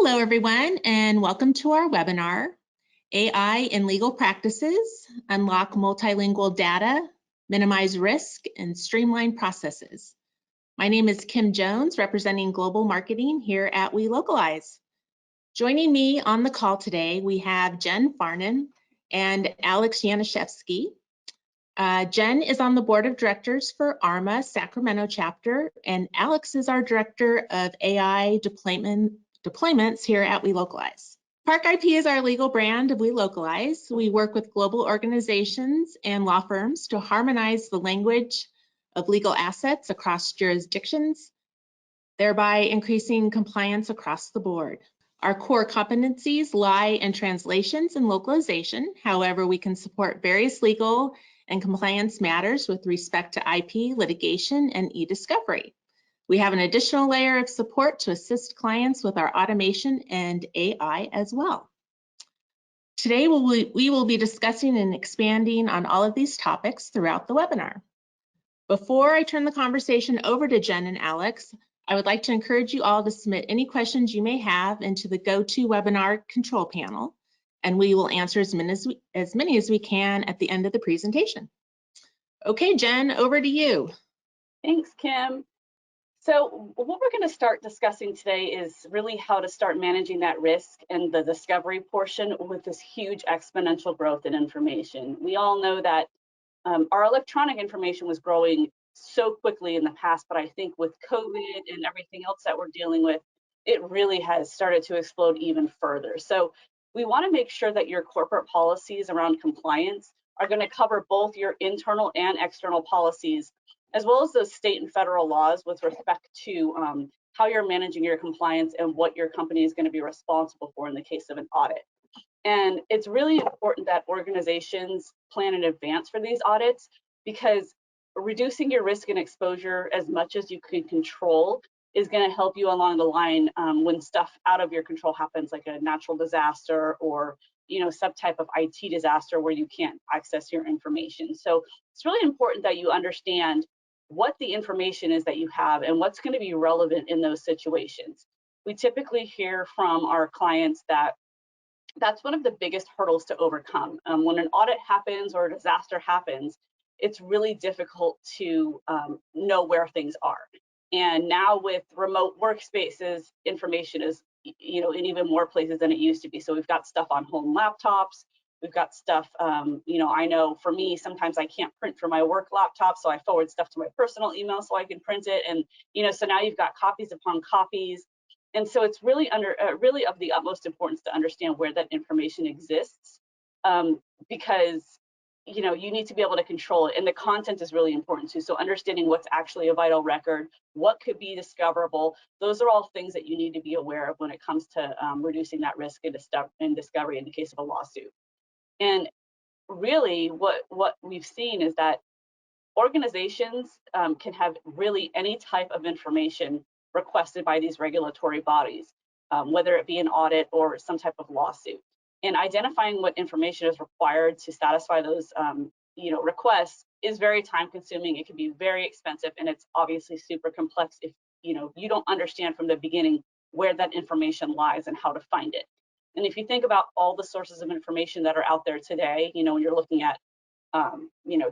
Hello, everyone, and welcome to our webinar, AI in Legal Practices, Unlock Multilingual Data, Minimize Risk, and Streamline Processes. My name is Kim Jones, representing Global Marketing here at We Localize. Joining me on the call today, we have Jen Farnan and Alex Yanishevsky. Jen is on the Board of Directors for ARMA Sacramento chapter, and Alex is our Director of AI deployments here at We Localize. Park IP is our legal brand of We Localize. We work with global organizations and law firms to harmonize the language of legal assets across jurisdictions, thereby increasing compliance across the board. Our core competencies lie in translations and localization. However, we can support various legal and compliance matters with respect to IP, litigation, and e-discovery. We have an additional layer of support to assist clients with our automation and AI as well. Today, we will be discussing and expanding on all of these topics throughout the webinar. Before I turn the conversation over to Jen and Alex, I would like to encourage you all to submit any questions you may have into the GoToWebinar control panel, and we will answer as many as we can at the end of the presentation. Okay, Jen, over to you. Thanks, Kim. So what we're going to start discussing today is really how to start managing that risk and the discovery portion with this huge exponential growth in information. We all know that our electronic information was growing so quickly in the past, but I think with COVID and everything else that we're dealing with, it really has started to explode even further. So we want to make sure that your corporate policies around compliance are going to cover both your internal and external policies, as well as those state and federal laws with respect to how you're managing your compliance and what your company is going to be responsible for in the case of an audit. And it's really important that organizations plan in advance for these audits, because reducing your risk and exposure as much as you can control is going to help you along the line when stuff out of your control happens, like a natural disaster or some type of IT disaster where you can't access your information. So it's really important that you understand what the information is that you have and what's going to be relevant in those situations. We typically hear from our clients that that's one of the biggest hurdles to overcome. When an audit happens or a disaster happens, it's really difficult to know where things are. And now with remote workspaces, information is in even more places than it used to be. So we've got stuff on home laptops. We've got stuff, I know for me, sometimes I can't print from my work laptop, so I forward stuff to my personal email so I can print it. And, so now you've got copies upon copies. And so it's really really of the utmost importance to understand where that information exists, because, you need to be able to control it. And the content is really important too. So understanding what's actually a vital record, what could be discoverable, those are all things that you need to be aware of when it comes to reducing that risk and discovery in the case of a lawsuit. And really what we've seen is that organizations can have really any type of information requested by these regulatory bodies, whether it be an audit or some type of lawsuit. And identifying what information is required to satisfy those requests is very time consuming. It can be very expensive, and it's obviously super complex if you don't understand from the beginning where that information lies and how to find it. And if you think about all the sources of information that are out there today, when you're looking at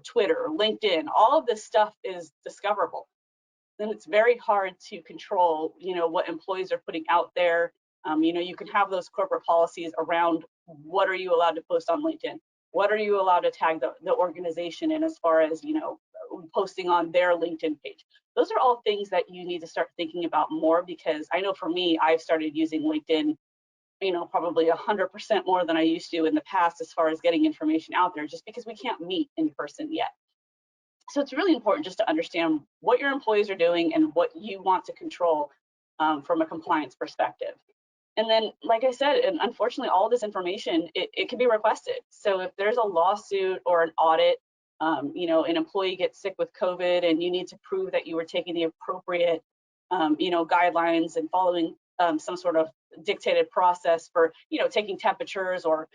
Twitter, LinkedIn, all of this stuff is discoverable. Then it's very hard to control what employees are putting out there. You can have those corporate policies around what are you allowed to post on LinkedIn, what are you allowed to tag the organization in as far as posting on their LinkedIn page. Those are all things that you need to start thinking about more, because I know for me, I've started using LinkedIn probably 100% more than I used to in the past as far as getting information out there, just because we can't meet in person yet. So it's really important just to understand what your employees are doing and what you want to control from a compliance perspective. And then, like I said, and unfortunately, all this information, it can be requested. So if there's a lawsuit or an audit, an employee gets sick with COVID and you need to prove that you were taking the appropriate, guidelines and following some sort of dictated process for, taking temperatures or,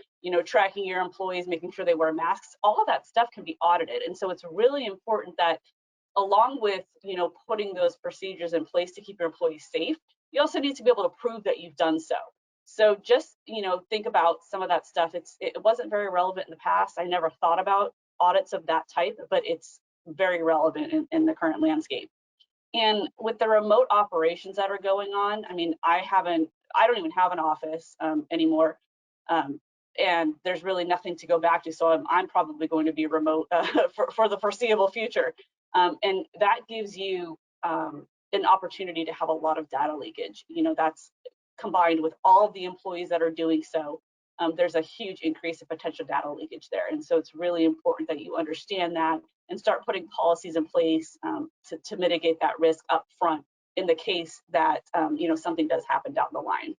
tracking your employees, making sure they wear masks, all of that stuff can be audited. And so it's really important that along with, putting those procedures in place to keep your employees safe, you also need to be able to prove that you've done so. So just, think about some of that stuff. It wasn't very relevant in the past. I never thought about audits of that type, but it's very relevant in the current landscape. And with the remote operations that are going on, I mean, I don't even have an office anymore. And there's really nothing to go back to. So I'm probably going to be remote for the foreseeable future. And that gives you an opportunity to have a lot of data leakage. That's combined with all of the employees that are doing so. There's a huge increase in potential data leakage there. And so it's really important that you understand that and start putting policies in place to mitigate that risk up front in the case that something does happen down the line.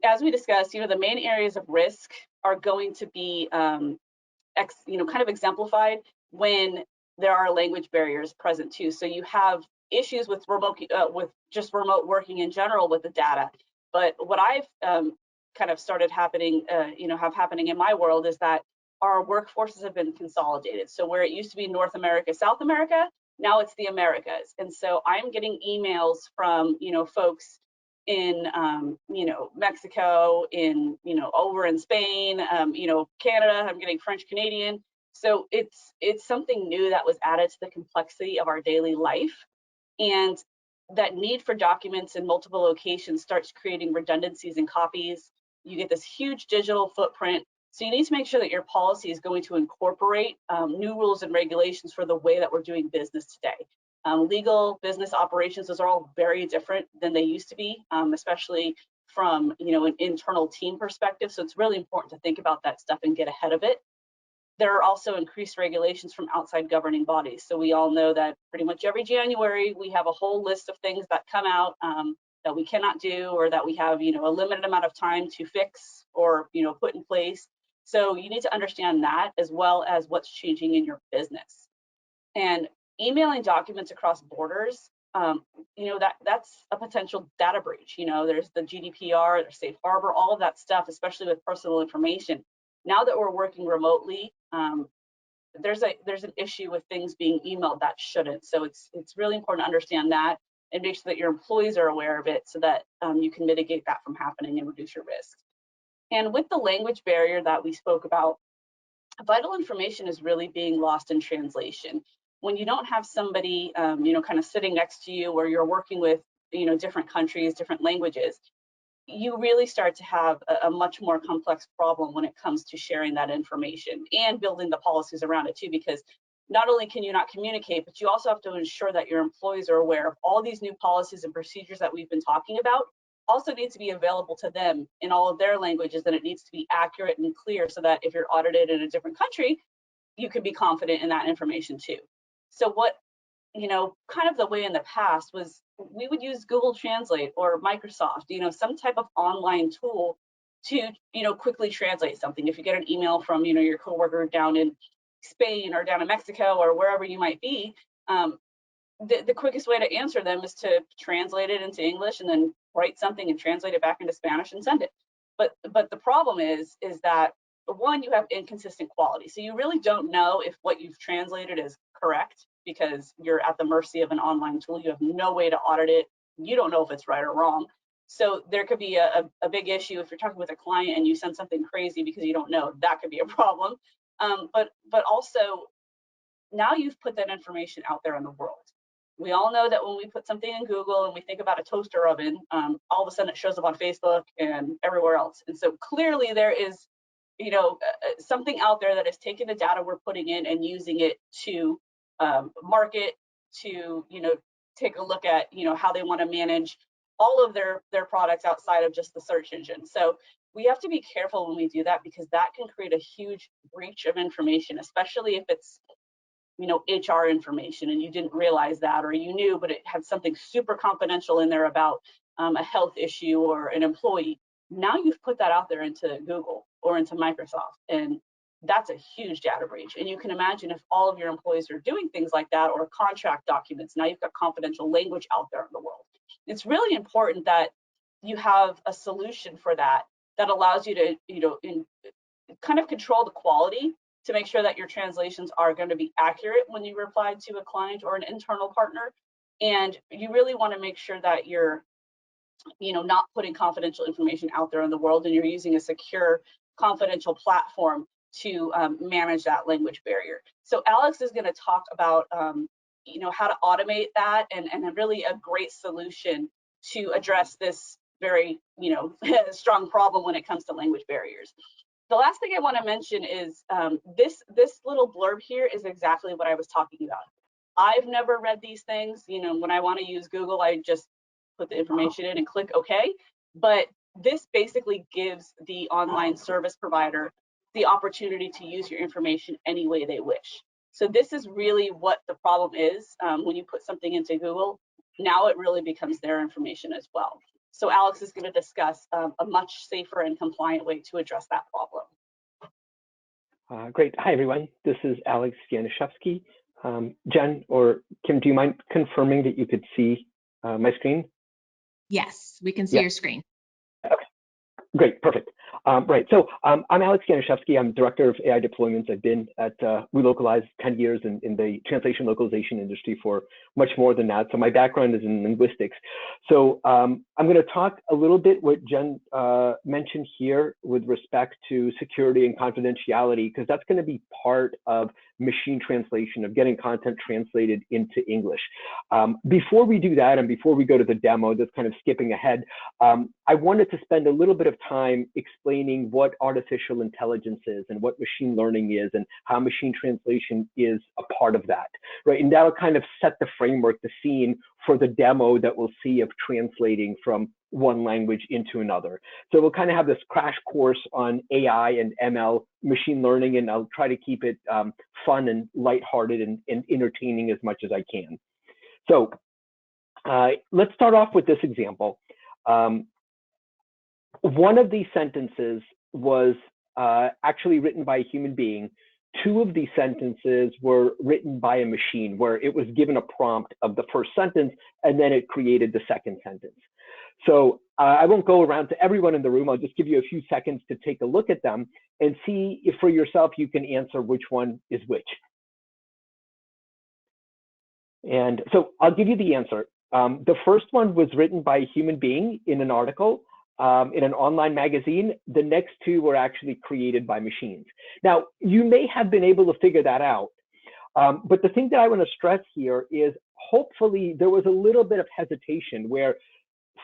As we discussed, the main areas of risk are going to be kind of exemplified when there are language barriers present too. So you have issues with just remote working in general with the data. But what I've kind of started happening, happening in my world is that our workforces have been consolidated. So where it used to be North America, South America, now it's the Americas. And so I'm getting emails from, folks in, Mexico, over in Spain, Canada. I'm getting French Canadian. So it's something new that was added to the complexity of our daily life. And that need for documents in multiple locations starts creating redundancies in copies. You get this huge digital footprint. So you need to make sure that your policy is going to incorporate new rules and regulations for the way that we're doing business today. Legal, business operations, those are all very different than they used to be, especially from an internal team perspective. So it's really important to think about that stuff and get ahead of it. There are also increased regulations from outside governing bodies. So we all know that pretty much every January, we have a whole list of things that come out that we cannot do, or that we have, a limited amount of time to fix or, put in place. So you need to understand that, as well as what's changing in your business. And emailing documents across borders, that's a potential data breach. There's the GDPR, there's Safe Harbor, all of that stuff, especially with personal information. Now that we're working remotely, there's an issue with things being emailed that shouldn't. So it's really important to understand that and make sure that your employees are aware of it, so that you can mitigate that from happening and reduce your risk. And with the language barrier that we spoke about, vital information is really being lost in translation. When you don't have somebody, kind of sitting next to you, or you're working with, different countries, different languages, you really start to have a much more complex problem when it comes to sharing that information and building the policies around it too, because not only can you not communicate, but you also have to ensure that your employees are aware of all these new policies and procedures that we've been talking about. Also needs to be available to them in all of their languages, and it needs to be accurate and clear, so that if you're audited in a different country, you can be confident in that information too. So what, kind of the way in the past was, we would use Google Translate or Microsoft, some type of online tool to, quickly translate something. If you get an email from, your coworker down in Spain or down in Mexico or wherever you might be, the quickest way to answer them is to translate it into English and then write something and translate it back into Spanish and send it. But the problem is that, one, you have inconsistent quality. So you really don't know if what you've translated is correct, because you're at the mercy of an online tool. You have no way to audit it. You don't know if it's right or wrong. So there could be a big issue if you're talking with a client and you send something crazy because you don't know. That could be a problem. But also, now you've put that information out there in the world. We all know that when we put something in Google and we think about a toaster oven, all of a sudden it shows up on Facebook and everywhere else. And so clearly there is, something out there that is taking the data we're putting in and using it to market, to, take a look at, how they want to manage all of their products outside of just the search engine. So we have to be careful when we do that, because that can create a huge breach of information, especially if it's, HR information and you didn't realize that, or you knew, but it had something super confidential in there about a health issue or an employee. Now you've put that out there into Google or into Microsoft, and that's a huge data breach. And you can imagine if all of your employees are doing things like that, or contract documents, now you've got confidential language out there in the world. It's really important that you have a solution for that allows you to, kind of control the quality, to make sure that your translations are going to be accurate when you reply to a client or an internal partner. And you really want to make sure that you're not putting confidential information out there in the world, and you're using a secure, confidential platform to manage that language barrier. So Alex is going to talk about how to automate that, and really a great solution to address this very strong problem when it comes to language barriers. The last thing I want to mention is this little blurb here is exactly what I was talking about. I've never read these things. When I want to use Google, I just put the information in and click OK. But this basically gives the online service provider the opportunity to use your information any way they wish. So this is really what the problem is when you put something into Google. Now it really becomes their information as well. So Alex is going to discuss a much safer and compliant way to address that problem. Great. Hi, everyone. This is Alex Januszewski. Jen or Kim, do you mind confirming that you could see my screen? Yes, we can see your screen. Okay, great, perfect. Right, so I'm Alex Januszewski. I'm Director of AI Deployments. I've been at WeLocalize 10 years in the translation localization industry for much more than that. So my background is in linguistics. So I'm going to talk a little bit what Jen mentioned here with respect to security and confidentiality, because that's going to be part of machine translation, of getting content translated into English. Before we do that, and before we go to the demo, just kind of skipping ahead, I wanted to spend a little bit of time explaining what artificial intelligence is and what machine learning is and how machine translation is a part of that, right? And that'll kind of set the framework, the scene for the demo that we'll see of translating from one language into another. So we'll kind of have this crash course on AI and ML machine learning, and I'll try to keep it fun and lighthearted and entertaining as much as I can. So let's start off with this example. One of these sentences was actually written by a human being. Two of these sentences were written by a machine, where it was given a prompt of the first sentence, and then it created the second sentence. So I won't go around to everyone in the room. I'll just give you a few seconds to take a look at them and see if for yourself you can answer which one is which. And so I'll give you the answer. The first one was written by a human being in an article in an online magazine. The next two were actually created by machines. Now, you may have been able to figure that out, but the thing that I want to stress here is hopefully there was a little bit of hesitation where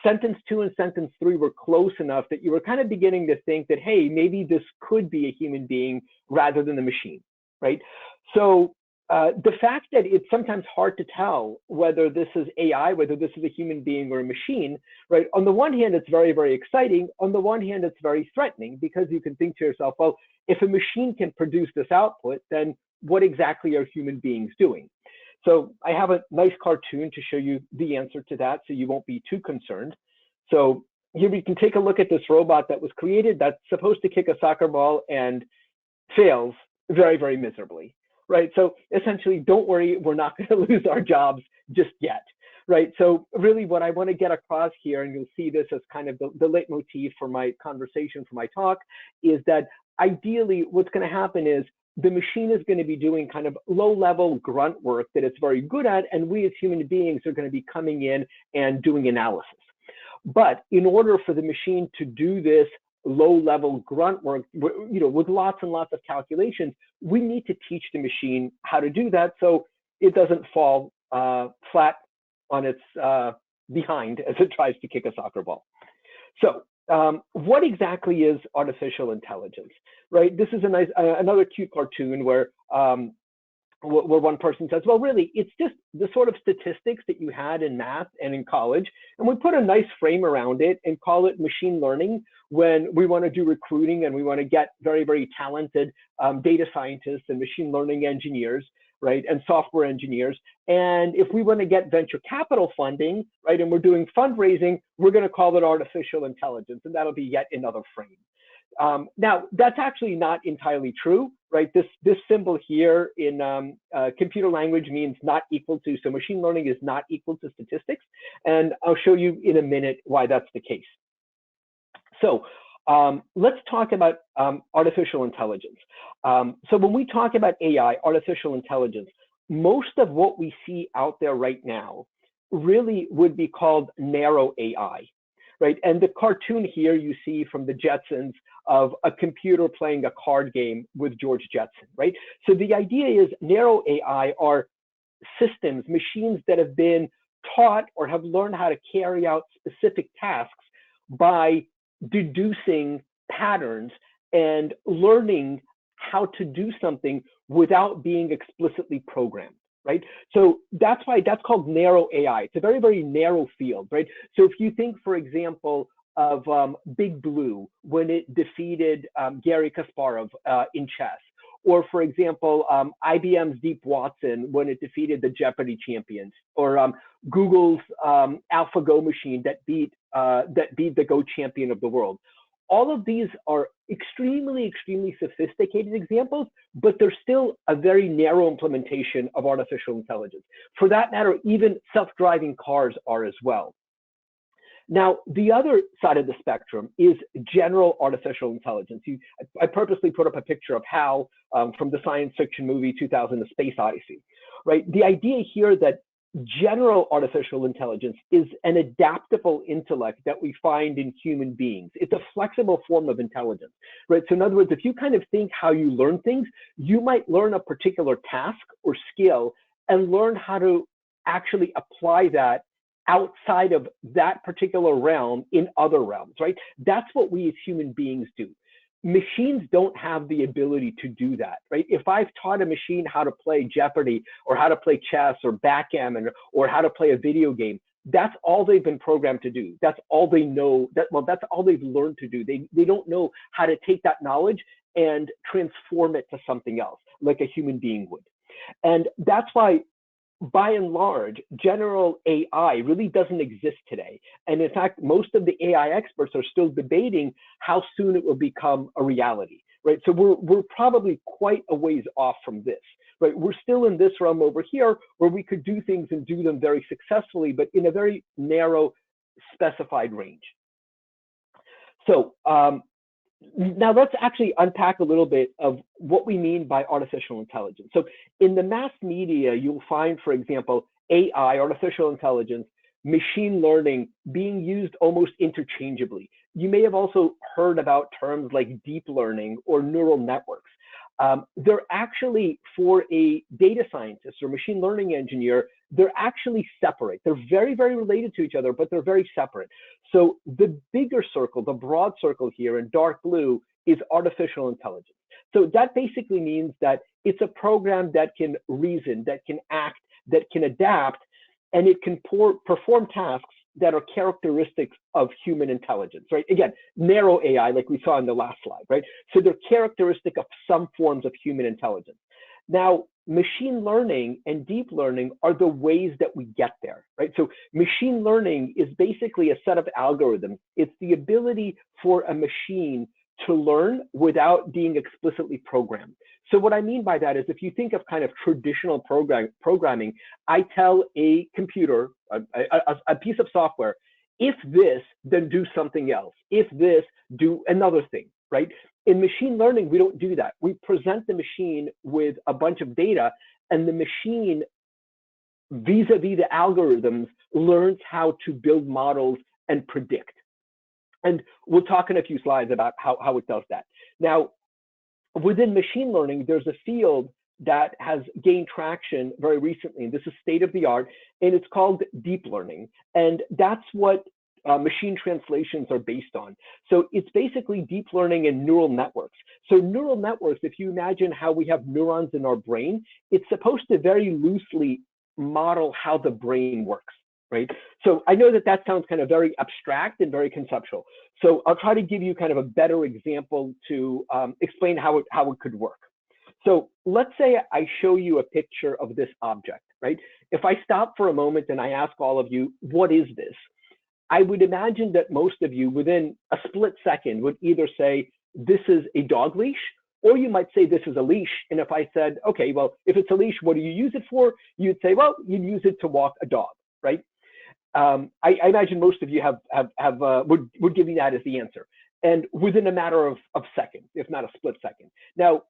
sentence 2 and sentence 3 were close enough that you were kind of beginning to think that, hey, maybe this could be a human being rather than the machine, right? So the fact that it's sometimes hard to tell whether this is AI, whether this is a human being or a machine, right? On the one hand, it's very, very exciting. On the one hand, it's very threatening, because you can think to yourself, well, if a machine can produce this output, then what exactly are human beings doing? So I have a nice cartoon to show you the answer to that, so you won't be too concerned. So here we can take a look at this robot that was created that's supposed to kick a soccer ball and fails very, very miserably, right? So essentially, don't worry, we're not going to lose our jobs just yet, right? So really what I want to get across here, and you'll see this as kind of the leitmotif for my conversation, for my talk, is that ideally what's going to happen is the machine is going to be doing kind of low-level grunt work that it's very good at, and we as human beings are going to be coming in and doing analysis. But in order for the machine to do this low-level grunt work, with lots and lots of calculations, we need to teach the machine how to do that so it doesn't fall flat on its behind as it tries to kick a soccer ball. So what exactly is artificial intelligence, right? This is a nice, another cute cartoon where one person says, well, really, it's just the sort of statistics that you had in math and in college, and we put a nice frame around it and call it machine learning when we want to do recruiting and we want to get very, very talented data scientists and machine learning engineers, right, and software engineers. And if we want to get venture capital funding, right, and we're doing fundraising, we're going to call it artificial intelligence, and that'll be yet another frame. Now, that's actually not entirely true, right? This symbol here in computer language means not equal to, so machine learning is not equal to statistics. And I'll show you in a minute why that's the case. So let's talk about artificial intelligence. So when we talk about AI, artificial intelligence, most of what we see out there right now really would be called narrow AI. right? And the cartoon here you see from the Jetsons of a computer playing a card game with George Jetson, right? So the idea is narrow AI are systems, machines that have been taught or have learned how to carry out specific tasks by deducing patterns and learning how to do something without being explicitly programmed, right? So that's why that's called narrow AI. It's a very, very narrow field, right? So if you think, for example, of Big Blue when it defeated Garry Kasparov in chess, or for example, IBM's Deep Watson when it defeated the Jeopardy champions, or Google's AlphaGo machine that beat the Go champion of the world. All of these are extremely, extremely sophisticated examples, but they're still a very narrow implementation of artificial intelligence. For that matter, even self-driving cars are as well. Now, the other side of the spectrum is general artificial intelligence. I purposely put up a picture of HAL from the science fiction movie 2000: A Space Odyssey, right? The idea here that general artificial intelligence is an adaptable intellect that we find in human beings. It's a flexible form of intelligence, right? So in other words, if you kind of think how you learn things, you might learn a particular task or skill and learn how to actually apply that outside of that particular realm in other realms, right? That's what we as human beings do. Machines don't have the ability to do that, right? If I've taught a machine how to play Jeopardy or how to play chess or backgammon or how to play a video game, that's all they've been programmed to do. That's all they know. That's all they've learned to do. They don't know how to take that knowledge and transform it to something else like a human being would. And that's why, by and large, general AI really doesn't exist today. And in fact, most of the AI experts are still debating how soon it will become a reality, right? So we're probably quite a ways off from this, right? We're still in this realm over here where we could do things and do them very successfully, but in a very narrow, specified range. So now let's actually unpack a little bit of what we mean by artificial intelligence. So in the mass media, you'll find, for example, AI, artificial intelligence, machine learning being used almost interchangeably. You may have also heard about terms like deep learning or neural networks. They're actually, for a data scientist or machine learning engineer, they're actually separate. They're very, very related to each other, but they're very separate. So the bigger circle, the broad circle here in dark blue, is artificial intelligence. So that basically means that it's a program that can reason, that can act, that can adapt, and it can perform tasks that are characteristics of human intelligence, right? Again, narrow AI, like we saw in the last slide, right? So they're characteristic of some forms of human intelligence. Now, machine learning and deep learning are the ways that we get there, right? So machine learning is basically a set of algorithms. It's the ability for a machine to learn without being explicitly programmed. So what I mean by that is, if you think of kind of traditional programming, I tell a computer, a piece of software, if this, then do something else. If this, do another thing, right? In machine learning, we don't do that. We present the machine with a bunch of data, and the machine, vis-a-vis the algorithms, learns how to build models and predict. And we'll talk in a few slides about how it does that. Now, within machine learning, there's a field that has gained traction very recently, and this is state of the art, and it's called deep learning. And that's what machine translations are based on. So it's basically deep learning and neural networks. So neural networks, if you imagine how we have neurons in our brain, it's supposed to very loosely model how the brain works, right? So I know that that sounds kind of very abstract and very conceptual. So I'll try to give you kind of a better example to explain how it could work. So let's say I show you a picture of this object, right? If I stop for a moment and I ask all of you, what is this? I would imagine that most of you within a split second would either say, this is a dog leash, or you might say this is a leash. And if I said, okay, well, if it's a leash, what do you use it for? You'd say, well, you'd use it to walk a dog, right? I imagine most of you would give me that as the answer. And within a matter of seconds, if not a split second. Now,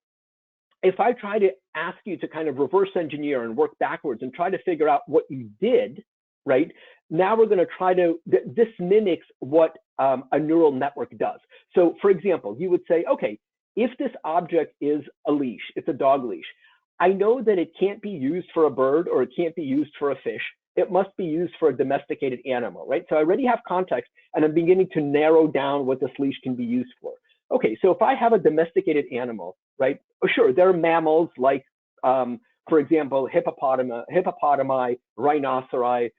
if I try to ask you to kind of reverse engineer and work backwards and try to figure out what you did, right? now we're going to try to, this mimics what a neural network does. So for example, you would say, okay, if this object is a leash, it's a dog leash, I know that it can't be used for a bird or it can't be used for a fish. It must be used for a domesticated animal, right? So I already have context and I'm beginning to narrow down what this leash can be used for. Okay, so if I have a domesticated animal, right? Oh, sure, there are mammals like, for example, hippopotami, rhinoceri,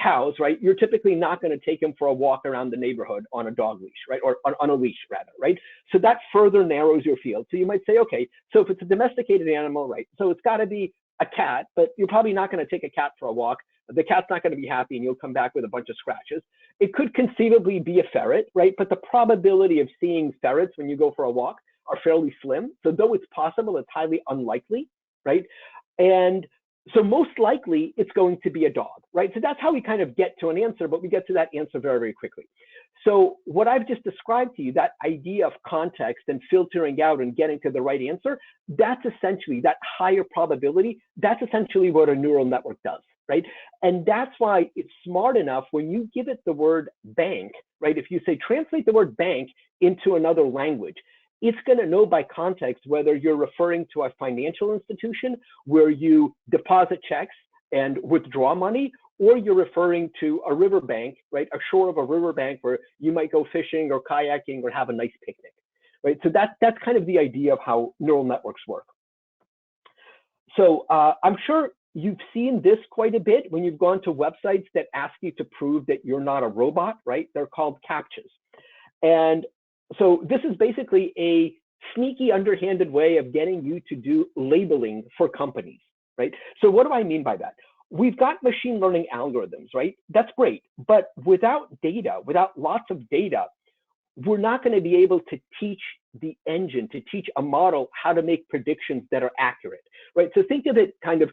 cows, right? You're typically not going to take them for a walk around the neighborhood on a dog leash, right? Or on a leash, rather, right? So that further narrows your field. So you might say, okay, so if it's a domesticated animal, right? So it's got to be a cat, but you're probably not going to take a cat for a walk. The cat's not going to be happy and you'll come back with a bunch of scratches. It could conceivably be a ferret, right? But the probability of seeing ferrets when you go for a walk are fairly slim. So though it's possible, it's highly unlikely, right? And so most likely it's going to be a dog, right? So that's how we kind of get to an answer, but we get to that answer very, very quickly. So what I've just described to you, that idea of context and filtering out and getting to the right answer, that's essentially that higher probability. That's essentially what a neural network does, right? And that's why it's smart enough when you give it the word bank, right? If you say translate the word bank into another language, it's going to know by context whether you're referring to a financial institution where you deposit checks and withdraw money, or you're referring to a riverbank, right? A shore of a riverbank where you might go fishing or kayaking or have a nice picnic, right? So that's kind of the idea of how neural networks work. So I'm sure you've seen this quite a bit when you've gone to websites that ask you to prove that you're not a robot, right? They're called CAPTCHAs. And so this is basically a sneaky, underhanded way of getting you to do labeling for companies, right? So what do I mean by that? We've got machine learning algorithms, right? That's great. But without data, without lots of data, we're not going to be able to teach the engine, to teach a model how to make predictions that are accurate, right? So think of it kind of,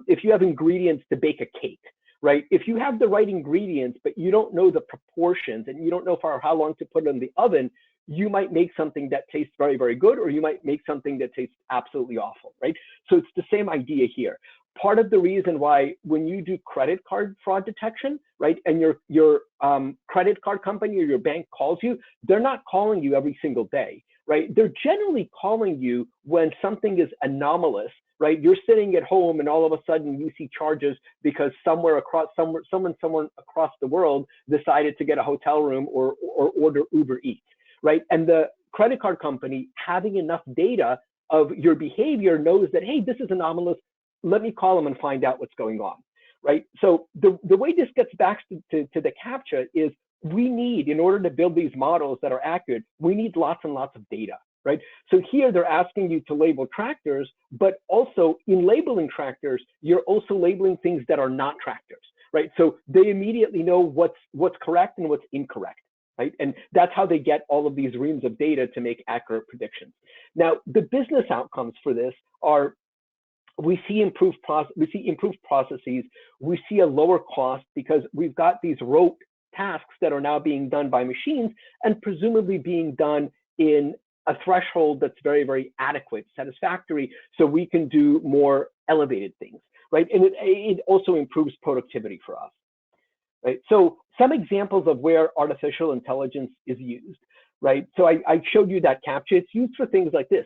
if you have ingredients to bake a cake, right? If you have the right ingredients, but you don't know the proportions and you don't know for how long to put it in the oven, you might make something that tastes very, very good, or you might make something that tastes absolutely awful, right? So it's the same idea here. Part of the reason why when you do credit card fraud detection, right, and your credit card company or your bank calls you, they're not calling you every single day, right? They're generally calling you when something is anomalous, right? You're sitting at home and all of a sudden you see charges because someone across the world decided to get a hotel room or order Uber Eats, right? And the credit card company, having enough data of your behavior, knows that, hey, this is anomalous. Let me call them and find out what's going on, right? So the way this gets back to the CAPTCHA is we need, in order to build these models that are accurate, we need lots and lots of data, right? So here they're asking you to label tractors, but also in labeling tractors, you're also labeling things that are not tractors, right? So they immediately know what's correct and what's incorrect, right? And that's how they get all of these reams of data to make accurate predictions. Now, the business outcomes for this are we see improved processes, we see a lower cost because we've got these rote tasks that are now being done by machines and presumably being done in a threshold that's very, very adequate, satisfactory, so we can do more elevated things, right? And it also improves productivity for us, right? So some examples of where artificial intelligence is used, right? So I showed you that CAPTCHA. It's used for things like this.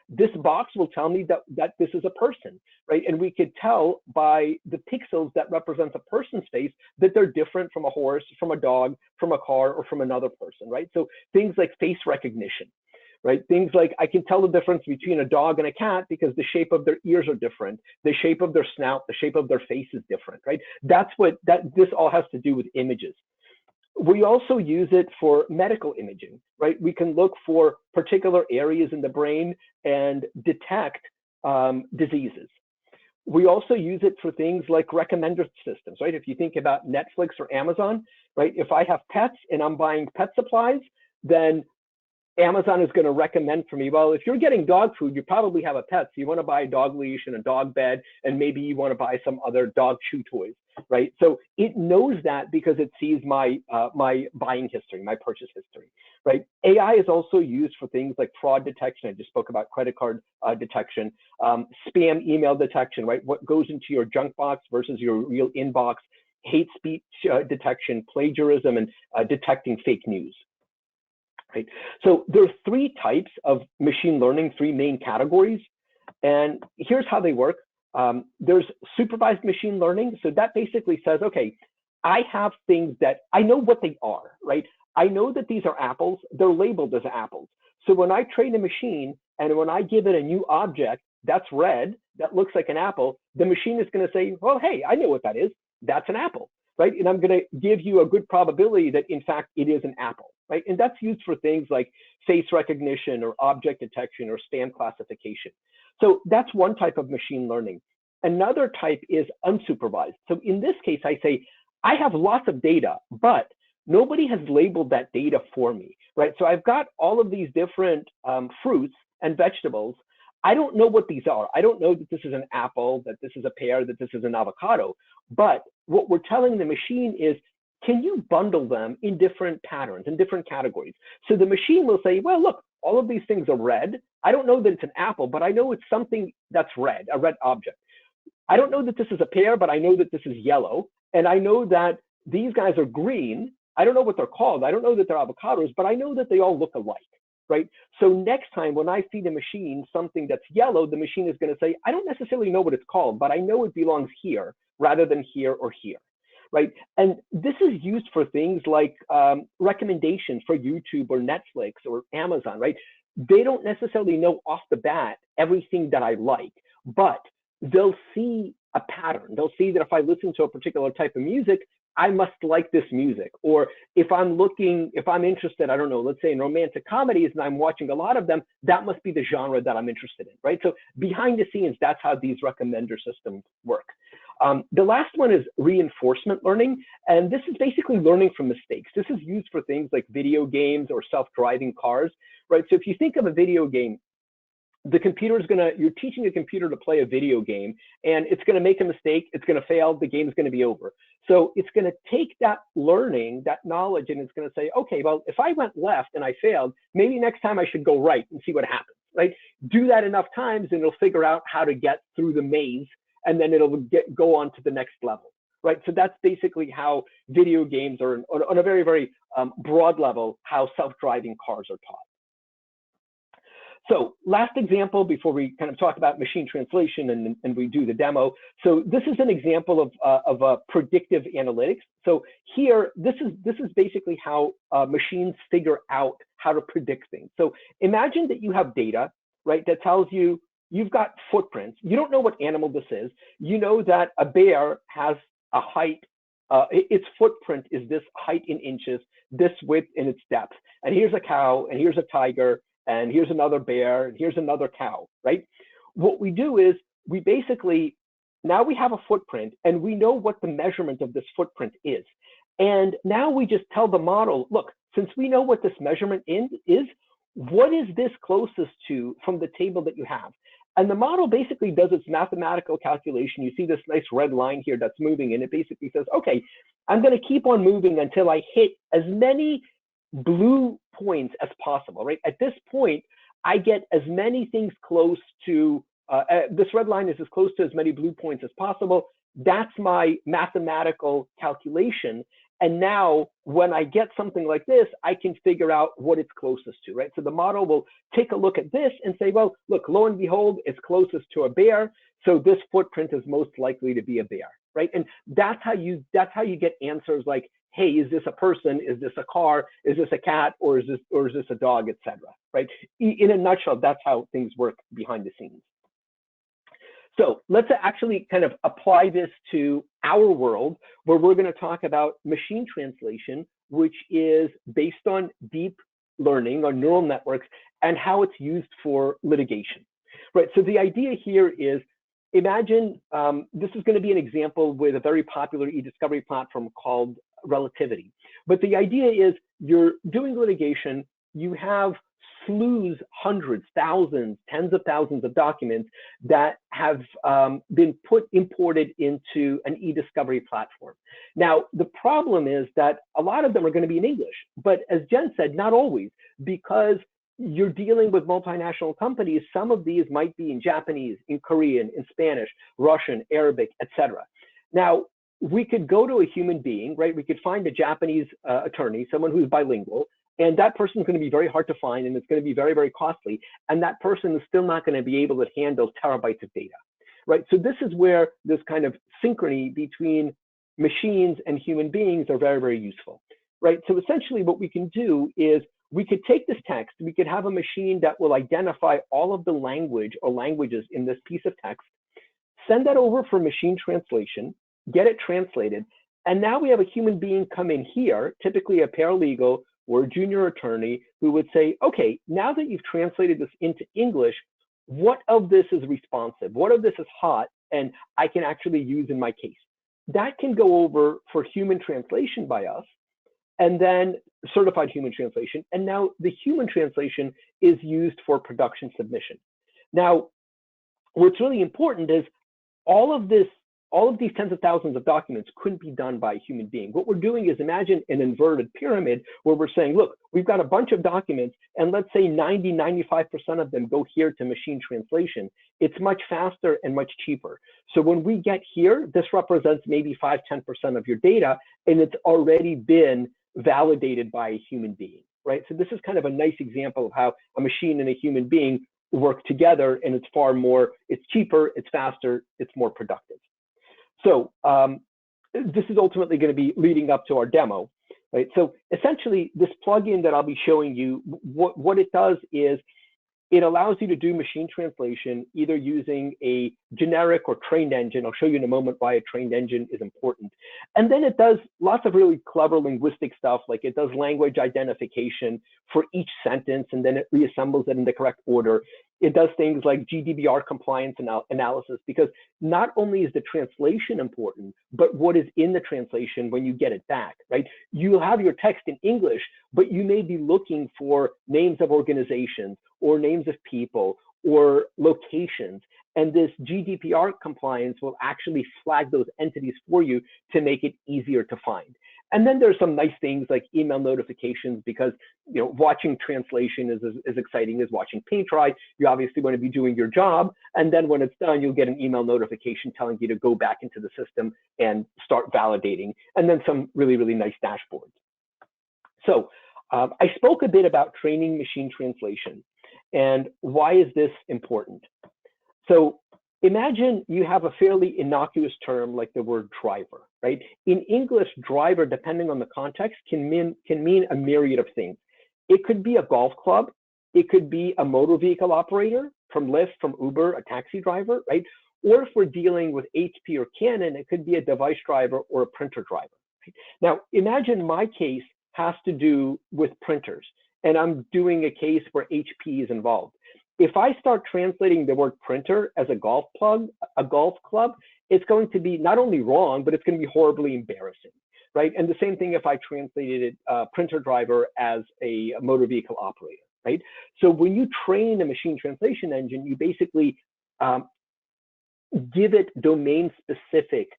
This box will tell me that this is a person, right? And we could tell by the pixels that represent a person's face that they're different from a horse, from a dog, from a car, or from another person, right? So things like face recognition, right? Things like I can tell the difference between a dog and a cat because the shape of their ears are different, the shape of their snout, the shape of their face is different, right? That's what this all has to do with images. We also use it for medical imaging, right? We can look for particular areas in the brain and detect diseases. We also use it for things like recommender systems, right? If you think about Netflix or Amazon, right? If I have pets and I'm buying pet supplies, then Amazon is going to recommend for me, well, if you're getting dog food, you probably have a pet. So you want to buy a dog leash and a dog bed, and maybe you want to buy some other dog chew toys, right? So it knows that because it sees my buying history, my purchase history, right? AI is also used for things like fraud detection. I just spoke about credit card detection, spam email detection, right? What goes into your junk box versus your real inbox. hate speech detection, plagiarism, and detecting fake news. Right? So there are 3 types of machine learning, 3 main categories. And here's how they work. There's supervised machine learning. So that basically says, okay, I have things that I know what they are, right? I know that these are apples. They're labeled as apples. So when I train a machine and when I give it a new object that's red, that looks like an apple, the machine is going to say, well, hey, I know what that is. That's an apple, right? And I'm going to give you a good probability that, in fact, it is an apple, right? And that's used for things like face recognition or object detection or spam classification. So that's one type of machine learning. Another type is unsupervised. So in this case, I say, I have lots of data, but nobody has labeled that data for me, right? So I've got all of these different fruits and vegetables. I don't know what these are. I don't know that this is an apple, that this is a pear, that this is an avocado. But what we're telling the machine is, can you bundle them in different patterns, in different categories? So the machine will say, well, look, all of these things are red. I don't know that it's an apple, but I know it's something that's red, a red object. I don't know that this is a pear, but I know that this is yellow. And I know that these guys are green. I don't know what they're called. I don't know that they're avocados, but I know that they all look alike, right? So next time when I feed a machine something that's yellow, the machine is going to say, I don't necessarily know what it's called, but I know it belongs here rather than here or here, right? And this is used for things like recommendations for YouTube or Netflix or Amazon, right? They don't necessarily know off the bat everything that I like, but they'll see a pattern. They'll see that if I listen to a particular type of music, I must like this music. Or if I'm interested, I don't know, let's say in romantic comedies and I'm watching a lot of them, that must be the genre that I'm interested in, right? So behind the scenes, that's how these recommender systems work. The last one is reinforcement learning. And this is basically learning from mistakes. This is used for things like video games or self-driving cars, right? So if you think of a video game, you're teaching a computer to play a video game and it's going to make a mistake, it's going to fail, the game's going to be over. So it's going to take that learning, that knowledge, and it's going to say, okay, well, if I went left and I failed, maybe next time I should go right and see what happens, right? Do that enough times and it'll figure out how to get through the maze, and then it'll go on to the next level, right? So that's basically how video games are, on a very, very broad level, how self-driving cars are taught. So last example before we kind of talk about machine translation and we do the demo. So this is an example of predictive analytics. So here, this is basically how machines figure out how to predict things. So imagine that you have data, right, that tells you you've got footprints. You don't know what animal this is. You know that a bear has a height. Its footprint is this height in inches, this width in its depth. And here's a cow, and here's a tiger, and here's another bear, and here's another cow, right? What we do is now we have a footprint and we know what the measurement of this footprint is. And now we just tell the model, look, since we know what this measurement is, what is this closest to from the table that you have? And the model basically does its mathematical calculation. You see this nice red line here that's moving, and it basically says, okay, I'm going to keep on moving until I hit as many blue points as possible, right? At this point, I get as many things close to, this red line is as close to as many blue points as possible. That's my mathematical calculation. And now when I get something like this, I can figure out what it's closest to, right? So the model will take a look at this and say, well, look, lo and behold, it's closest to a bear. So this footprint is most likely to be a bear, right? And that's how you get answers like, hey, is this a person? Is this a car? Is this a cat? Or is this a dog, etc. Right? In a nutshell, that's how things work behind the scenes. So let's actually kind of apply this to our world, where we're going to talk about machine translation, which is based on deep learning or neural networks and how it's used for litigation. Right? So the idea here is, imagine this is going to be an example with a very popular e-discovery platform called Relativity. But the idea is you're doing litigation, you have slews, hundreds, thousands, tens of thousands of documents that have been imported into an e-discovery platform. Now, the problem is that a lot of them are going to be in English, but as Jen said, not always, because you're dealing with multinational companies. Some of these might be in Japanese, in Korean, in Spanish, Russian, Arabic, etc. Now, we could go to a human being, right? We could find a Japanese attorney, someone who's bilingual, and that person is going to be very hard to find, and it's going to be very, very costly. And that person is still not going to be able to handle terabytes of data, right? So this is where this kind of synchrony between machines and human beings are very, very useful, right? So essentially what we can do is we could take this text, we could have a machine that will identify all of the language or languages in this piece of text, send that over for machine translation, get it translated, and now we have a human being come in here, typically a paralegal or a junior attorney, who would say, okay, now that you've translated this into English, what of this is responsive? What of this is hot and I can actually use in my case? That can go over for human translation by us, and then certified human translation. And now the human translation is used for production submission. Now, what's really important is all of these tens of thousands of documents couldn't be done by a human being. What we're doing is, imagine an inverted pyramid where we're saying, look, we've got a bunch of documents, and let's say 95% of them go here to machine translation. It's much faster and much cheaper. So when we get here, this represents maybe 5–10% of your data, and it's already been validated by a human being, right? So this is kind of a nice example of how a machine and a human being work together, and it's cheaper, it's faster, it's more productive. So this is ultimately going to be leading up to our demo, right? So essentially, this plugin that I'll be showing you, what it does is it allows you to do machine translation either using a generic or trained engine. I'll show you in a moment why a trained engine is important. And then it does lots of really clever linguistic stuff, like it does language identification for each sentence, and then it reassembles it in the correct order. It does things like GDPR compliance analysis, because not only is the translation important, but what is in the translation when you get it back, right? You'll have your text in English, but you may be looking for names of organizations or names of people or locations. And this GDPR compliance will actually flag those entities for you to make it easier to find. And then there's some nice things like email notifications, because watching translation is as exciting as watching paint dry. You obviously want to be doing your job, and then when it's done, you'll get an email notification telling you to go back into the system and start validating, and then some really, really nice dashboards. So I spoke a bit about training machine translation, and why is this important? So imagine you have a fairly innocuous term like the word driver, right? In English, driver, depending on the context, can mean a myriad of things. It could be a golf club. It could be a motor vehicle operator, from Lyft, from Uber, a taxi driver, right? Or if we're dealing with HP or Canon, it could be a device driver or a printer driver. Right? Now, imagine my case has to do with printers, and I'm doing a case where HP is involved. If I start translating the word printer as a golf club, it's going to be not only wrong, but it's going to be horribly embarrassing, right? And the same thing if I translated printer driver as a motor vehicle operator, right? So when you train a machine translation engine, you basically give it domain-specific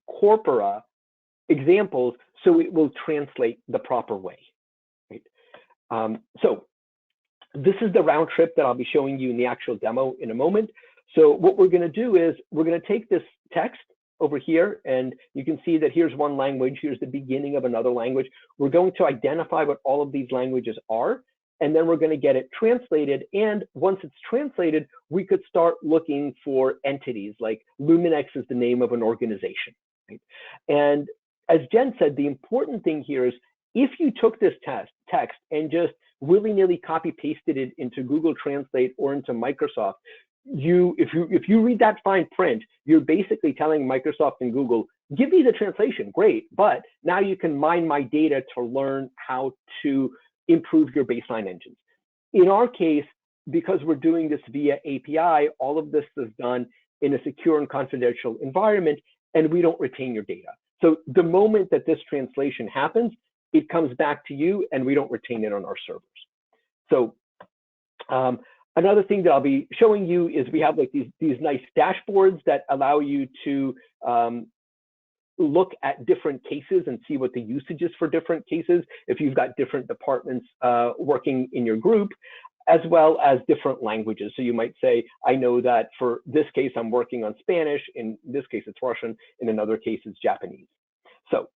corpora examples so it will translate the proper way, right? So this is the round trip that I'll be showing you in the actual demo in a moment. So what we're going to do is we're going to take this text over here, and you can see that here's one language, here's the beginning of another language. We're going to identify what all of these languages are, and then we're going to get it translated. And once it's translated, we could start looking for entities, like Luminex is the name of an organization, right? And as Jen said, the important thing here is if you took this text and just willy-nilly copy-pasted it into Google Translate or into Microsoft, if you read that fine print, you're basically telling Microsoft and Google, give me the translation, great, but now you can mine my data to learn how to improve your baseline engines. In our case, because we're doing this via API, all of this is done in a secure and confidential environment, and we don't retain your data. So the moment that this translation happens, it comes back to you, and we don't retain it on our servers. So another thing that I'll be showing you is we have like these nice dashboards that allow you to look at different cases and see what the usage is for different cases if you've got different departments working in your group. as well as different languages. So you might say, I know that for this case, I'm working on Spanish. In this case, it's Russian. In another case, it's Japanese. So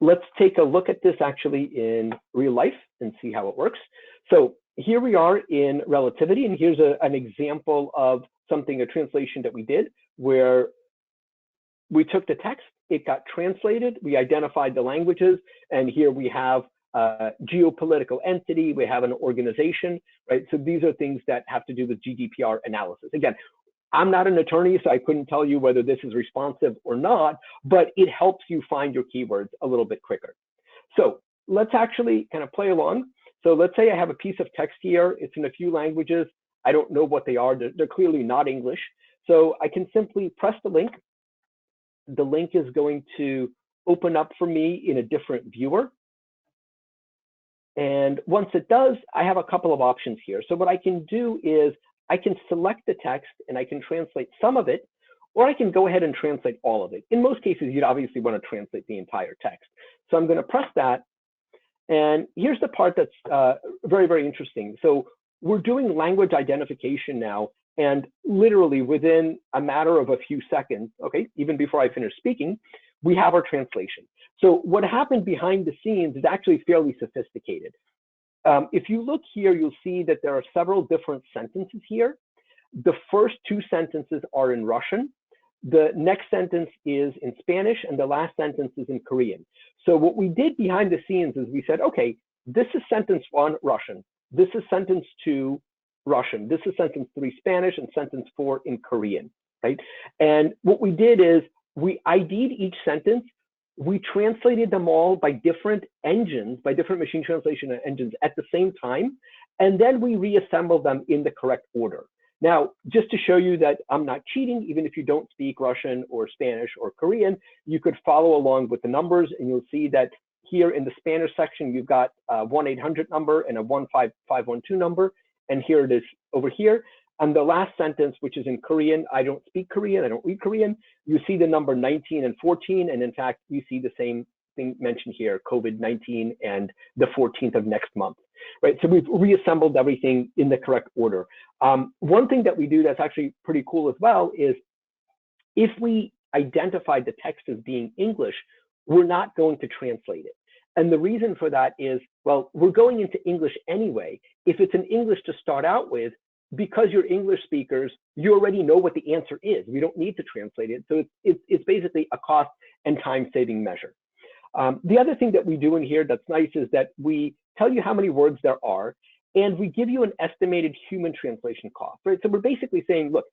let's take a look at this actually in real life and see how it works. So here we are in relativity, and here's an example of something, a translation that we did, where we took the text, it got translated, we identified the languages, and here we have a geopolitical entity, we have an organization, right? So these are things that have to do with GDPR analysis. Again, I'm not an attorney, so I couldn't tell you whether this is responsive or not, but it helps you find your keywords a little bit quicker. So let's actually kind of play along. So let's say I have a piece of text here. It's in a few languages. I don't know what they are. They're clearly not English. So I can simply press the link. The link is going to open up for me in a different viewer. And once it does, I have a couple of options here. So what I can do is I can select the text and I can translate some of it, or I can go ahead and translate all of it. In most cases, you'd obviously want to translate the entire text. So I'm going to press that. And here's the part that's very, very interesting. So we're doing language identification now, and literally within a matter of a few seconds, okay, even before I finish speaking, we have our translation. So what happened behind the scenes is actually fairly sophisticated. If you look here, you'll see that there are several different sentences here. The first two sentences are in Russian. The next sentence is in Spanish, and the last sentence is in Korean. So what we did behind the scenes is we said, okay, this is sentence 1, Russian. This is sentence 2, Russian. This is sentence 3, Spanish, and sentence 4 in Korean, right? And what we did is we ID'd each sentence. We translated them all by different engines, by different machine translation engines at the same time, and then we reassembled them in the correct order. Now, just to show you that I'm not cheating, even if you don't speak Russian or Spanish or Korean, you could follow along with the numbers, and you'll see that here in the Spanish section, you've got a 1-800 number and a 15512 number, and here it is over here. And the last sentence, which is in Korean, I don't speak Korean, I don't read Korean, you see the number 19 and 14, and in fact, you see the same thing mentioned here, COVID-19 and the 14th of next month, right? So we've reassembled everything in the correct order. One thing that we do that's actually pretty cool as well is if we identify the text as being English, we're not going to translate it. And the reason for that is, well, we're going into English anyway. If it's in English to start out with, because you're English speakers, you already know what the answer is. We don't need to translate it. So it's basically a cost and time saving measure. The other thing that we do in here that's nice is that we tell you how many words there are, and we give you an estimated human translation cost, right? So we're basically saying, look,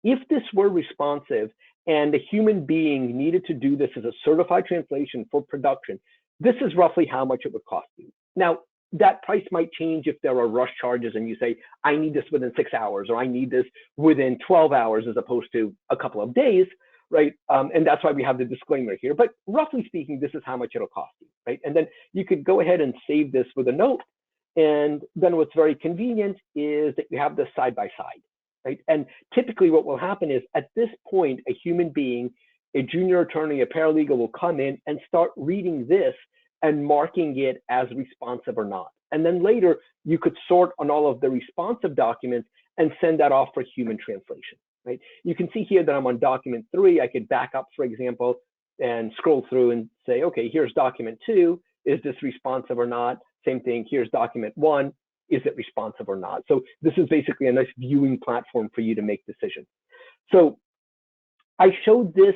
if this were responsive and a human being needed to do this as a certified translation for production, this is roughly how much it would cost you. Now, that price might change if there are rush charges and you say, I need this within 6 hours, or I need this within 12 hours as opposed to a couple of days, right? And that's why we have the disclaimer here. But roughly speaking, this is how much it'll cost you, right? And then you could go ahead and save this with a note. And then what's very convenient is that you have this side by side, right? And typically what will happen is at this point, a human being, a junior attorney, a paralegal will come in and start reading this and marking it as responsive or not. And then later, you could sort on all of the responsive documents and send that off for human translation, right? You can see here that I'm on document 3. I could back up, for example, and scroll through and say, okay, here's document 2. Is this responsive or not? Same thing, here's document 1. Is it responsive or not? So this is basically a nice viewing platform for you to make decisions. So I showed this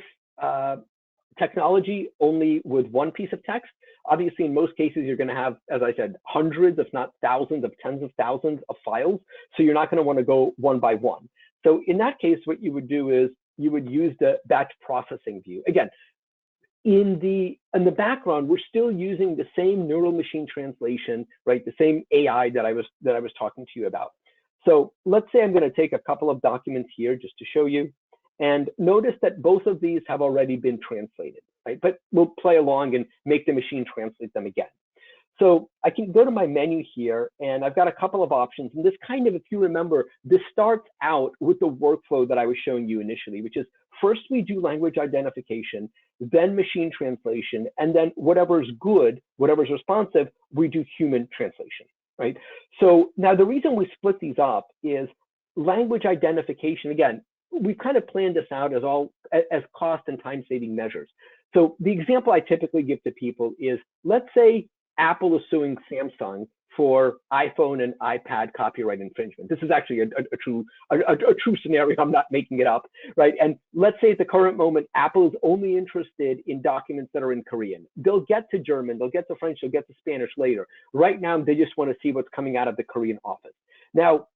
technology only with one piece of text. Obviously, in most cases, you're going to have, as I said, hundreds, if not thousands of tens of thousands of files. So you're not going to want to go one by one. So in that case, what you would do is you would use the batch processing view. Again, in the background, we're still using the same neural machine translation, right? The same AI that I was talking to you about. So let's say I'm going to take a couple of documents here just to show you. And notice that both of these have already been translated, right? But we'll play along and make the machine translate them again. So I can go to my menu here, and I've got a couple of options. And this kind of, if you remember, this starts out with the workflow that I was showing you initially, which is first we do language identification, then machine translation, and then whatever's good, whatever's responsive, we do human translation, right? So now the reason we split these up is language identification. Again, we've kind of planned this out as cost and time saving measures. So the example I typically give to people is, let's say Apple is suing Samsung for iPhone and iPad copyright infringement. This is actually a true scenario. I'm not making it up, right? And let's say at the current moment, Apple is only interested in documents that are in Korean. They'll get to German, they'll get to French, they'll get to Spanish later. Right now, they just want to see what's coming out of the Korean office. Now,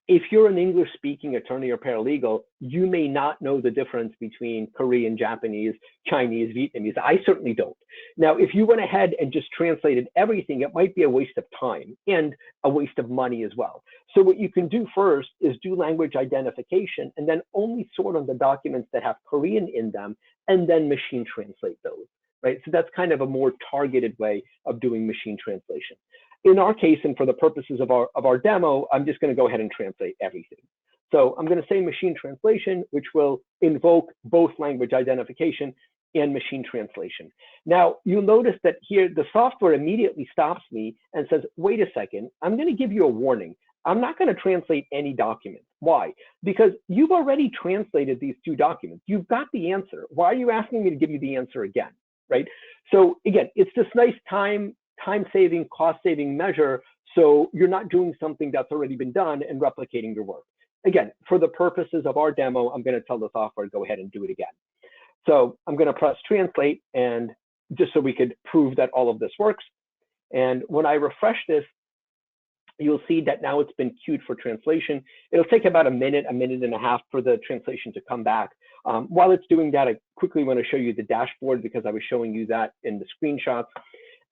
if you're an English-speaking attorney or paralegal, you may not know the difference between Korean, Japanese, Chinese, Vietnamese. I certainly don't. Now, if you went ahead and just translated everything, it might be a waste of time and a waste of money as well. So what you can do first is do language identification and then only sort on the documents that have Korean in them and then machine translate those, right? So that's kind of a more targeted way of doing machine translation. In our case, and for the purposes of our demo, I'm just going to go ahead and translate everything. So I'm going to say machine translation, which will invoke both language identification and machine translation. Now, you'll notice that here, the software immediately stops me and says, wait a second, I'm going to give you a warning. I'm not going to translate any document. Why? Because you've already translated these two documents. You've got the answer. Why are you asking me to give you the answer again, right? So again, it's this nice time-saving, cost-saving measure, so you're not doing something that's already been done and replicating your work. Again, for the purposes of our demo, I'm going to tell the software to go ahead and do it again. So I'm going to press translate, and just so we could prove that all of this works. And when I refresh this, you'll see that now it's been queued for translation. It'll take about a minute and a half for the translation to come back. While it's doing that, I quickly want to show you the dashboard because I was showing you that in the screenshots.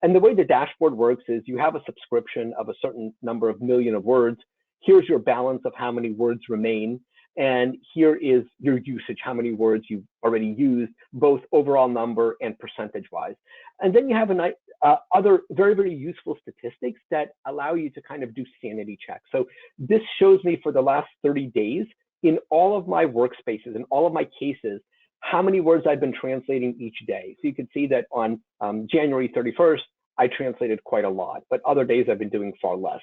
And the way the dashboard works is you have a subscription of a certain number of million of words. Here's your balance of how many words remain. And here is your usage, how many words you've already used, both overall number and percentage-wise. And then you have other very, very useful statistics that allow you to kind of do sanity checks. So this shows me for the last 30 days in all of my workspaces, in all of my cases, how many words I've been translating each day. So you can see that on January 31st, I translated quite a lot, but other days I've been doing far less.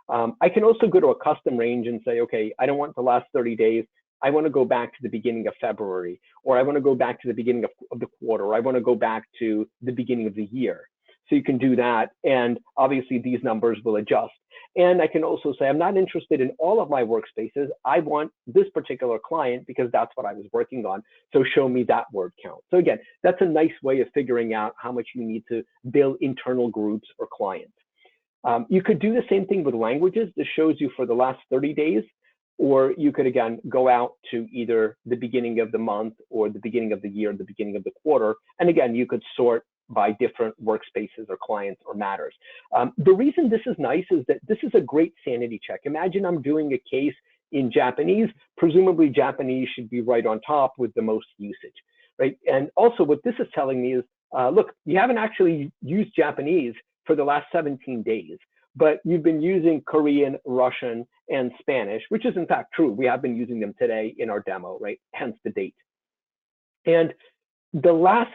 I can also go to a custom range and say, okay, I don't want the last 30 days. I want to go back to the beginning of February, or I want to go back to the beginning of the quarter, or I want to go back to the beginning of the year. So you can do that, and obviously these numbers will adjust. And I can also say, I'm not interested in all of my workspaces. I want this particular client because that's what I was working on. So show me that word count. So again, that's a nice way of figuring out how much you need to build internal groups or clients. You could do the same thing with languages. This shows you for the last 30 days, or you could, again, go out to either the beginning of the month or the beginning of the year, the beginning of the quarter. And again, you could sort by different workspaces or clients or matters. The reason this is nice is that this is a great sanity check. Imagine I'm doing a case in Japanese. Presumably Japanese should be right on top with the most usage, right? And also what this is telling me is, look, you haven't actually used Japanese for the last 17 days, but you've been using Korean, Russian, and Spanish, which is in fact true. We have been using them today in our demo, right? Hence the date. And the last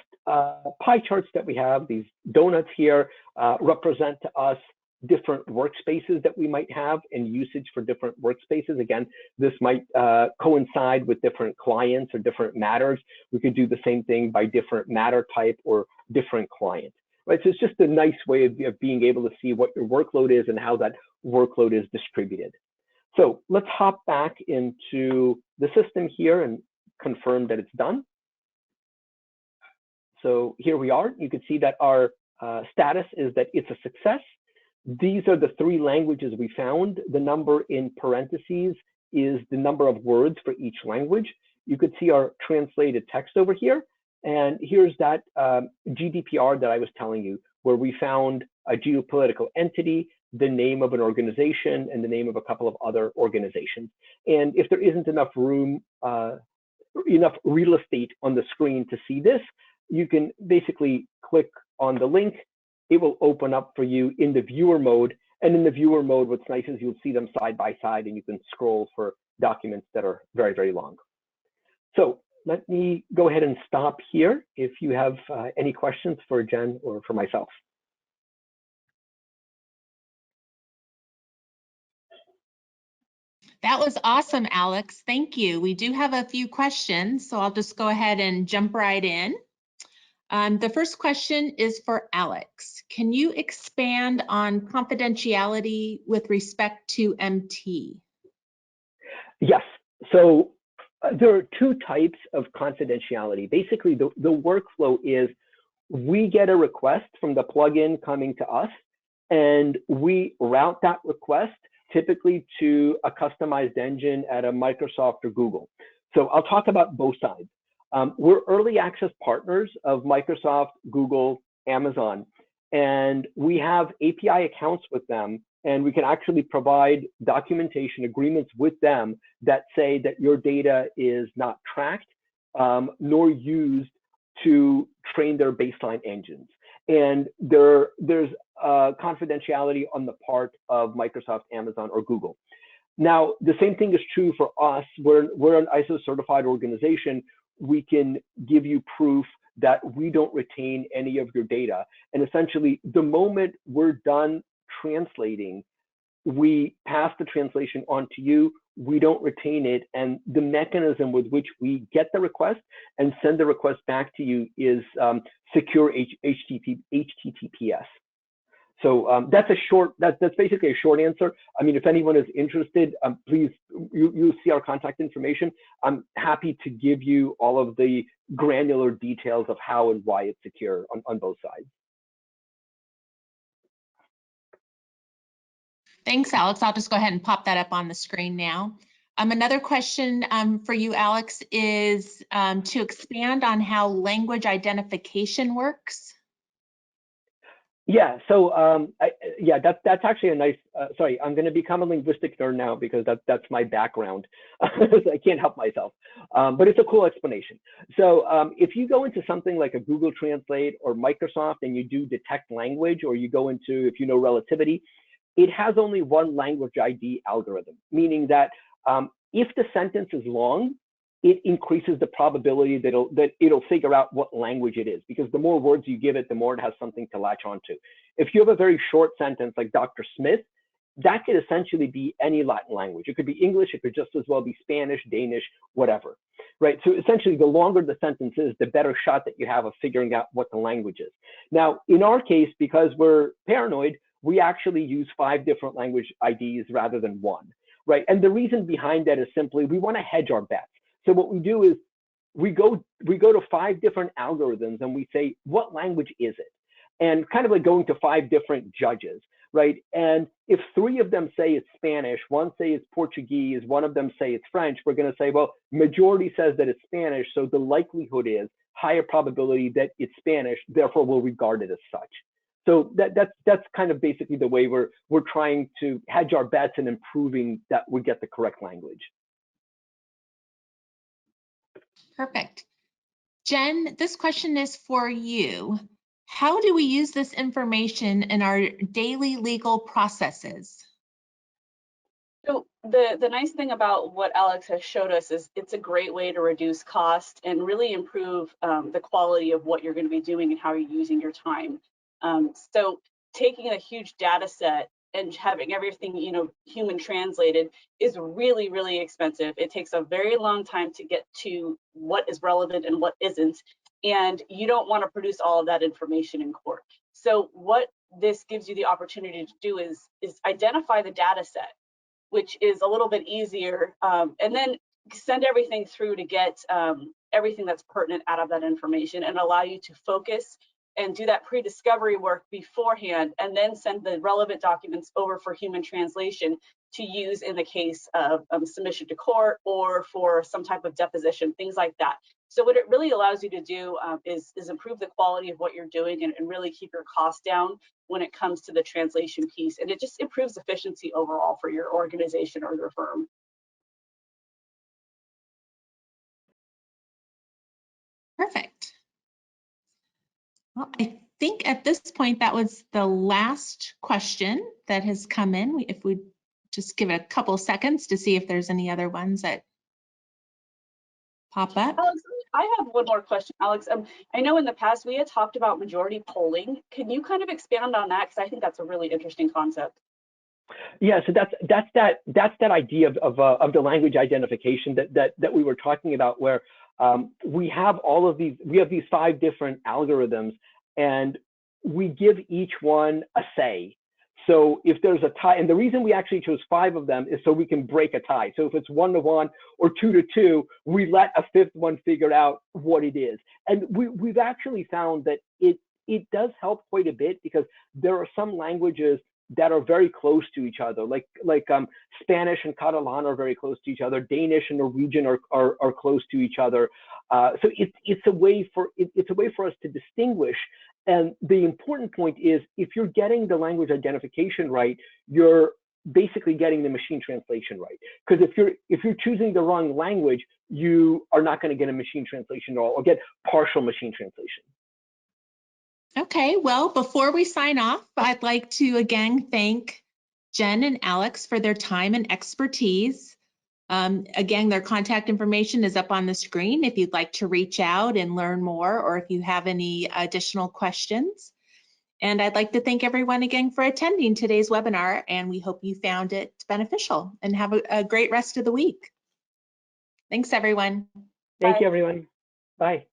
pie charts that we have, these donuts here, represent to us different workspaces that we might have and usage for different workspaces. Again, this might coincide with different clients or different matters. We could do the same thing by different matter type or different client, right? So it's just a nice way of being able to see what your workload is and how that workload is distributed. So let's hop back into the system here and confirm that it's done. So here we are. You can see that our status is that it's a success. These are the 3 languages we found. The number in parentheses is the number of words for each language. You could see our translated text over here. And here's that GDPR that I was telling you, where we found a geopolitical entity, the name of an organization, and the name of a couple of other organizations. And if there isn't enough room, enough real estate on the screen to see this, you can basically click on the link. It will open up for you in the viewer mode. And in the viewer mode, what's nice is you'll see them side by side and you can scroll for documents that are very, very long. So let me go ahead and stop here if you have any questions for Jen or for myself. That was awesome, Alex. Thank you. We do have a few questions, so I'll just go ahead and jump right in. The first question is for Alex. Can you expand on confidentiality with respect to MT? Yes. So there are two types of confidentiality. Basically, the workflow is we get a request from the plugin coming to us, and we route that request typically to a customized engine at a Microsoft or Google. So I'll talk about both sides. We're early access partners of Microsoft, Google, Amazon, and we have API accounts with them, and we can actually provide documentation agreements with them that say that your data is not tracked nor used to train their baseline engines. And there's confidentiality on the part of Microsoft, Amazon, or Google. Now, the same thing is true for us. We're an ISO certified organization. We can give you proof that we don't retain any of your data. And essentially, the moment we're done translating, we pass the translation on to you. We don't retain it. And the mechanism with which we get the request and send the request back to you is secure HTTPS. So that's basically a short answer. I mean, if anyone is interested, please, you see our contact information. I'm happy to give you all of the granular details of how and why it's secure on both sides. Thanks, Alex. I'll just go ahead and pop that up on the screen now. Another question for you, Alex, is to expand on how language identification works. Yeah, so that's actually a nice, sorry, I'm gonna become a linguistic nerd now because that's my background. I can't help myself, but it's a cool explanation. So if you go into something like a Google Translate or Microsoft and you do detect language, or you go into, if you know relativity, it has only one language ID algorithm, meaning that if the sentence is long, it increases the probability that it'll figure out what language it is, because the more words you give it, the more it has something to latch onto. If you have a very short sentence like Dr. Smith, that could essentially be any Latin language. It could be English, it could just as well be Spanish, Danish, whatever, right? So essentially, the longer the sentence is, the better shot that you have of figuring out what the language is. Now, in our case, because we're paranoid, we actually use 5 different language IDs rather than 1, right? And the reason behind that is simply we want to hedge our bets. So what we do is we go to 5 different algorithms and we say, what language is it? And kind of like going to 5 different judges, right? And if 3 of them say it's Spanish, 1 say it's Portuguese, 1 of them say it's French, we're going to say, well, majority says that it's Spanish, so the likelihood is higher probability that it's Spanish, therefore we'll regard it as such. So that's kind of basically the way we're trying to hedge our bets and improving that we get the correct language. Perfect. Jen, this question is for you. How do we use this information in our daily legal processes? So the nice thing about what Alex has showed us is it's a great way to reduce cost and really improve the quality of what you're going to be doing and how you're using your time. So taking a huge data set and having everything, human translated is really, really expensive. It takes a very long time to get to what is relevant and what isn't. And you don't want to produce all of that information in court. So what this gives you the opportunity to do is identify the data set, which is a little bit easier, and then send everything through to get everything that's pertinent out of that information and allow you to focus and do that pre-discovery work beforehand, and then send the relevant documents over for human translation to use in the case of submission to court or for some type of deposition, things like that. So what it really allows you to do is improve the quality of what you're doing and really keep your costs down when it comes to the translation piece. And it just improves efficiency overall for your organization or your firm. Perfect. Well, I think at this point, that was the last question that has come in. If we just give it a couple seconds to see if there's any other ones that pop up. Alex, I have one more question, Alex. I know in the past we had talked about majority polling. Can you kind of expand on that? Because I think that's a really interesting concept. Yeah, so that's that idea of the language identification that we were talking about, where we have these 5 different algorithms, and we give each one a say. So if there's a tie, and the reason we actually chose 5 of them is so we can break a tie. So if it's 1-to-1 or 2-to-2, we let a 5th one figure out what it is. And we've actually found that it does help quite a bit, because there are some languages that are very close to each other, like Spanish and Catalan are very close to each other. Danish and Norwegian are close to each other. So it's a way for us to distinguish. And the important point is, if you're getting the language identification right, you're basically getting the machine translation right. Because if you're choosing the wrong language, you are not going to get a machine translation at all, or get partial machine translation. Okay, well, before we sign off, I'd like to again thank Jen and Alex for their time and expertise. Again, their contact information is up on the screen if you'd like to reach out and learn more, or if you have any additional questions. And I'd like to thank everyone again for attending today's webinar, and we hope you found it beneficial, and have a great rest of the week. Thanks, everyone. Thank you, everyone. Bye.